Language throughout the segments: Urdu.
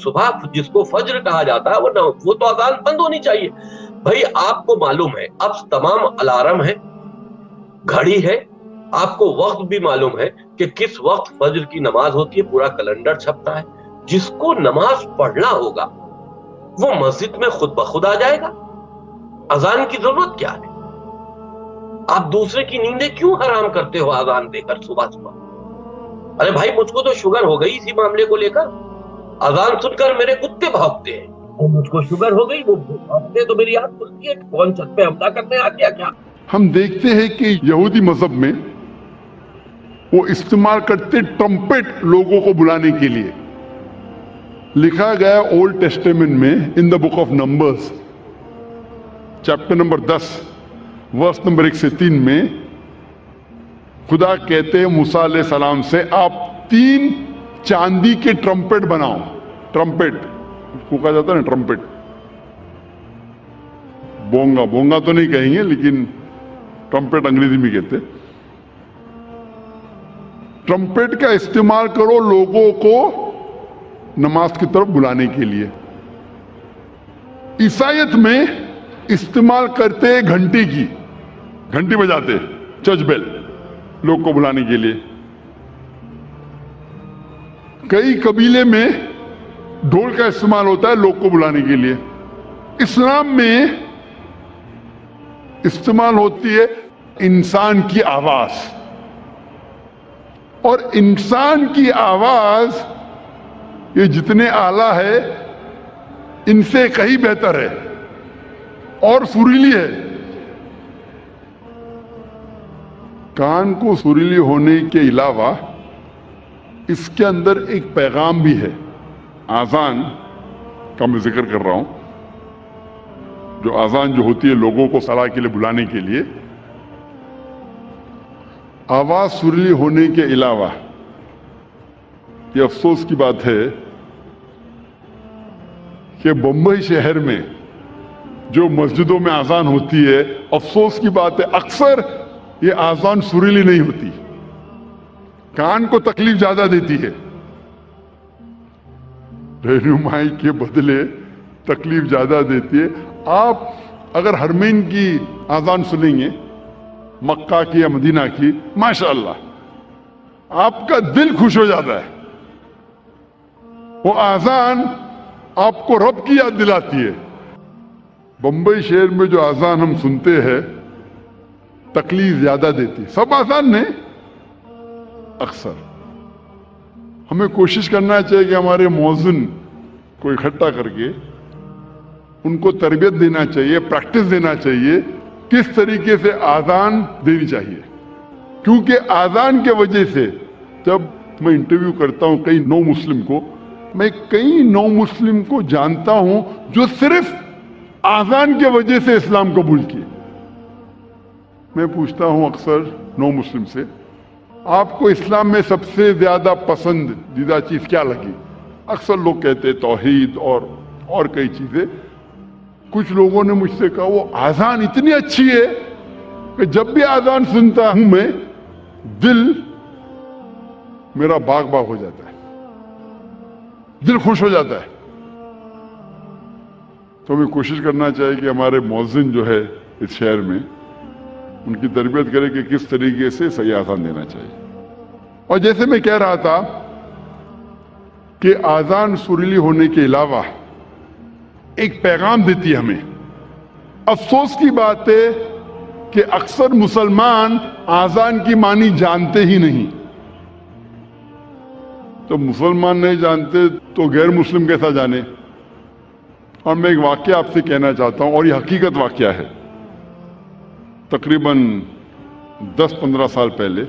صبح جس کو فجر کہا جاتا ہے وہ تو اذان بند ہونی چاہیے. بھائی آپ کو معلوم ہے اب تمام الارم ہے، گھڑی ہے، آپ کو وقت بھی معلوم ہے کہ کس وقت فجر کی نماز ہوتی ہے، پورا کیلنڈر چھپتا ہے. جس کو نماز پڑھنا ہوگا وہ مسجد میں خود بخود آ جائے گا. اذان کی ضرورت کیا ہے؟ آپ دوسرے کی نیندیں کیوں حرام کرتے ہو اذان دے کر صبح صبح؟ ارے بھائی مجھ کو تو شوگر ہو گئی اسی معاملے کو لے کر. اذان سن کر میرے کتے بھونکتے ہیں اور مجھ کو شوگر ہو گئی، وہ بھونکتے تو میری آنکھ کھلتی ہے کون چھت پہ حملہ کرنے آ گیا کیا. ہم دیکھتے ہیں کہ یہودی مذہب میں وہ استعمال کرتے ٹرمپٹ لوگوں کو بلانے کے لیے. لکھا گیا اولڈ ٹیسٹیمنٹ میں in the book of numbers chapter number 10 verse number 1 سے 3 میں خدا کہتے ہیں موسیٰ علیہ السلام سے آپ 3 چاندی کے ٹرمپٹ بناؤ. ٹرمپٹ کو کہا جاتا ہے نا، ٹرمپٹ. بونگا تو نہیں کہیں گے لیکن ٹرمپٹ انگریزی میں کہتے. ٹرمپٹ کا استعمال کرو لوگوں کو نماز کی طرف بلانے کے لیے. عیسائیت میں استعمال کرتے گھنٹی بجاتے چرچ بیل لوگ کو بلانے کے لیے. کئی قبیلے میں ڈھول کا استعمال ہوتا ہے لوگ کو بلانے کے لیے. اسلام میں استعمال ہوتی ہے انسان کی آواز، اور انسان کی آواز یہ جتنے اعلیٰ ہے ان سے کہیں بہتر ہے اور سریلی ہے. کان کو سریلی ہونے کے علاوہ اس کے اندر ایک پیغام بھی ہے. آذان کا میں ذکر کر رہا ہوں، جو آذان جو ہوتی ہے لوگوں کو صلاح کے لیے بلانے کے لیے. آواز سریلی ہونے کے علاوہ یہ افسوس کی بات ہے کہ بمبئی شہر میں جو مسجدوں میں آذان ہوتی ہے، افسوس کی بات ہے اکثر یہ آذان سریلی نہیں ہوتی، کان کو تکلیف زیادہ دیتی ہے. رہنمائی کے بدلے تکلیف زیادہ دیتی ہے. آپ اگر حرمین کی آذان سنیں گے، مکہ کی یا مدینہ کی، ماشاءاللہ آپ کا دل خوش ہو جاتا ہے. وہ آذان آپ کو رب کی یاد دلاتی ہے. بمبئی شہر میں جو آذان ہم سنتے ہیں تکلیف زیادہ دیتی. سب آذان نہیں، اکثر. ہمیں کوشش کرنا چاہیے کہ ہمارے مؤذن کو اکٹھا کر کے ان کو تربیت دینا چاہیے، پریکٹس دینا چاہیے کس طریقے سے آذان دینی چاہیے. کیونکہ آذان کے وجہ سے جب میں انٹرویو کرتا ہوں کئی نو مسلم کو، میں کئی نو مسلم کو جانتا ہوں جو صرف آذان کے وجہ سے اسلام قبول کیے. میں پوچھتا ہوں اکثر نو مسلم سے، آپ کو اسلام میں سب سے زیادہ پسندیدہ چیز کیا لگی؟ اکثر لوگ کہتے توحید اور کئی چیزیں. کچھ لوگوں نے مجھ سے کہا وہ آذان اتنی اچھی ہے کہ جب بھی آذان سنتا ہوں میں دل میرا باغ ہو جاتا ہے، دل خوش ہو جاتا ہے. تو ہمیں کوشش کرنا چاہیے کہ ہمارے مؤذن جو ہے اس شہر میں ان کی تربیت کرے کہ کس طریقے سے صحیح آذان دینا چاہیے. اور جیسے میں کہہ رہا تھا کہ آذان سریلی ہونے کے علاوہ ایک پیغام دیتی ہے ہمیں. افسوس کی بات ہے کہ اکثر مسلمان آذان کی معنی جانتے ہی نہیں. تو مسلمان نہیں جانتے تو غیر مسلم کیسا جانے. اور میں ایک واقعہ آپ سے کہنا چاہتا ہوں، اور یہ حقیقت واقعہ ہے. تقریباً 10-15 سال پہلے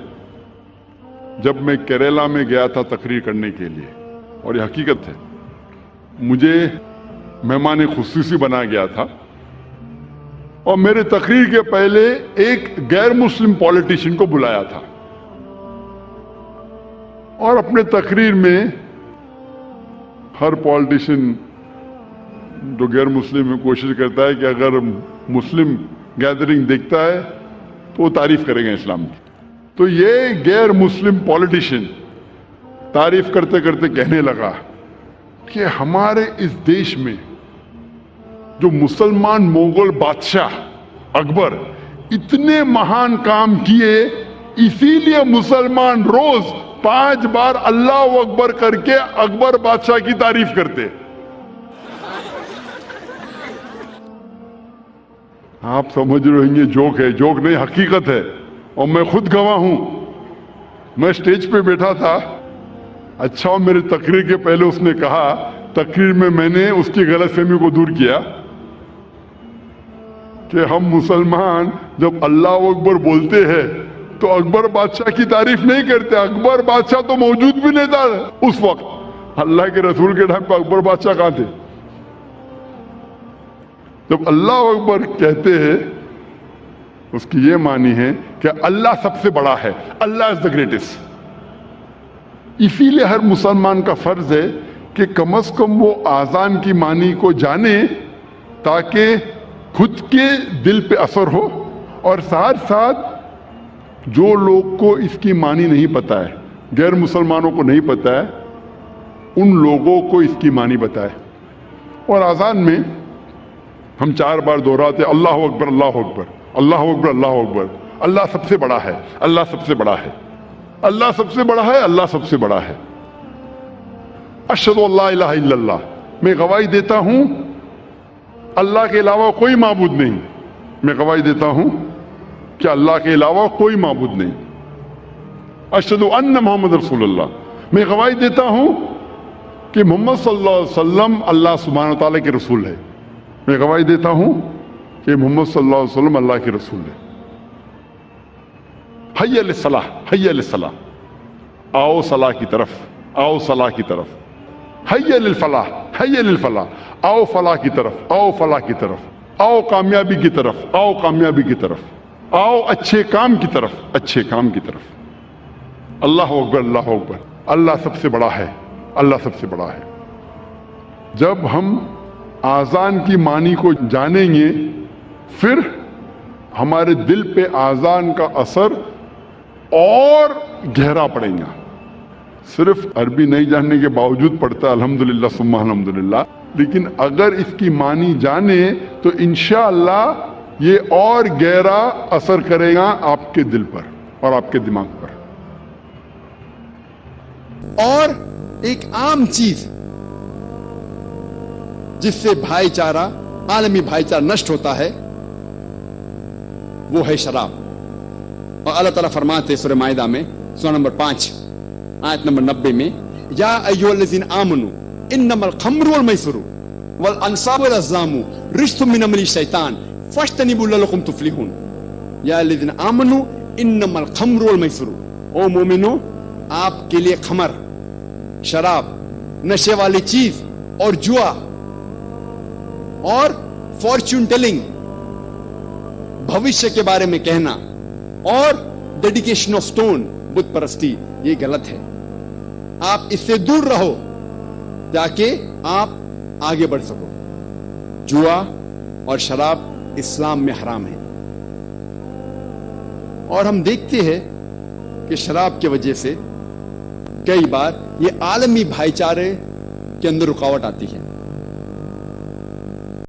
جب میں کیرلا میں گیا تھا تقریر کرنے کے لیے، اور یہ حقیقت ہے، مجھے مہمان خصوصی بنا گیا تھا، اور میرے تقریر کے پہلے ایک غیر مسلم پولیٹیشین کو بلایا تھا. اور اپنے تقریر میں ہر پولیٹیشین جو غیر مسلم ہے کوشش کرتا ہے کہ اگر مسلم گیدرنگ دیکھتا ہے تو وہ تعریف کرے گا اسلام کی. تو یہ غیر مسلم پولیٹیشین تعریف کرتے کرتے کہنے لگا کہ ہمارے اس دیش میں جو مسلمان مغل بادشاہ اکبر اتنے مہان کام کیے، اسی لیے مسلمان روز 5 بار اللہ اکبر کر کے اکبر بادشاہ کی تعریف کرتے. آپ سمجھ رہے ہیں یہ جوک ہے؟ جوک نہیں، حقیقت ہے، اور میں خود گواہ ہوں. میں سٹیج پہ بیٹھا تھا، اچھا میرے تقریر کے پہلے اس نے کہا، تقریر میں نے اس کی غلط فہمی کو دور کیا کہ ہم مسلمان جب اللہ اکبر بولتے ہیں تو اکبر بادشاہ کی تعریف نہیں کرتے. اکبر بادشاہ تو موجود بھی نہیں تھا اس وقت، اللہ کے رسول کے ٹائم پہ اکبر بادشاہ کہاں تھے؟ جب اللہ اکبر کہتے ہیں اس کی یہ معنی ہے کہ اللہ سب سے بڑا ہے، اللہ از دا گریٹسٹ. اسی لیے ہر مسلمان کا فرض ہے کہ کم از کم وہ آذان کی معنی کو جانے تاکہ خود کے دل پہ اثر ہو، اور ساتھ ساتھ جو لوگ کو اس کی معنی نہیں پتا ہے، غیر مسلمانوں کو نہیں پتا ہے، ان لوگوں کو اس کی معنی بتائے. اور آذان میں ہم 4 بار دہراتے اللہ اکبر اللہ اکبر اللہ اکبر اللہ اکبر. اللہ سب سے بڑا ہے، اللہ سب سے بڑا ہے، اللہ سب سے بڑا ہے، اللہ سب سے بڑا ہے. اشہد ان لا الہ الا اللہ، میں گواہی دیتا ہوں اللہ کے علاوہ کوئی معبود نہیں. میں گواہی دیتا ہوں کہ اللہ کے علاوہ کوئی معبود نہیں. اشہد ان محمد رسول اللہ، میں گواہی دیتا ہوں کہ محمد صلی اللہ علیہ وسلم اللہ سبحانہ و تعالیٰ کے رسول ہے. میں گواہی دیتا ہوں کہ محمد صلی اللہ علیہ وسلم اللہ کے رسول ہے. حی علی الصلاح، حی علی الصلاح، آؤ صلاح کی طرف، آؤ صلاح کی طرف. حی علی الفلاح، حی علی الفلاح، آؤ فلاح کی طرف، آؤ فلاح کی طرف، آؤ کامیابی کی طرف، آؤ کامیابی کی طرف، آؤ اچھے کام کی طرف، اچھے کام کی طرف. اللہ اکبر اللہ اکبر. اللہ سب سے بڑا ہے، اللہ سب سے بڑا ہے. جب ہم آذان کی معنی کو جانیں گے پھر ہمارے دل پہ آذان کا اثر اور گہرا پڑے گا. صرف عربی نہیں جاننے کے باوجود پڑھتا ہے الحمدللہ ثم الحمدللہ، لیکن اگر اس کی معنی جانے تو انشاءاللہ یہ اور گہرا اثر کرے گا آپ کے دل پر اور آپ کے دماغ پر. اور ایک عام چیز جس سے بھائی چارہ، عالمی بھائی چارہ نشٹ ہوتا ہے، وہ ہے شراب. اور اللہ تعالیٰ فرماتے ہیں سورہ مائدہ میں سورہ نمبر 5 آیت نمبر 90 میں، یا ایھا الذین آمنوا انما الخمر والمیسر والانصاب والازلام رجس من عمل الشیطان فاجتنبوہ لعلکم تفلحون. یا الذین آمنوا انما الخمر والمیسر، او مومنو آپ کے لیے خمر، شراب، نشے والی چیز اور جوا اور فارچون ٹیلنگ، بھوشیہ کے بارے میں کہنا، اور ڈیڈیکیشن آف سٹون، بت پرستی، یہ غلط ہے. آپ اس سے دور رہو تاکہ آپ آگے بڑھ سکو. جوا اور شراب اسلام میں حرام ہے، اور ہم دیکھتے ہیں کہ شراب کی وجہ سے کئی بار یہ عالمی بھائی چارے کے اندر رکاوٹ آتی ہے.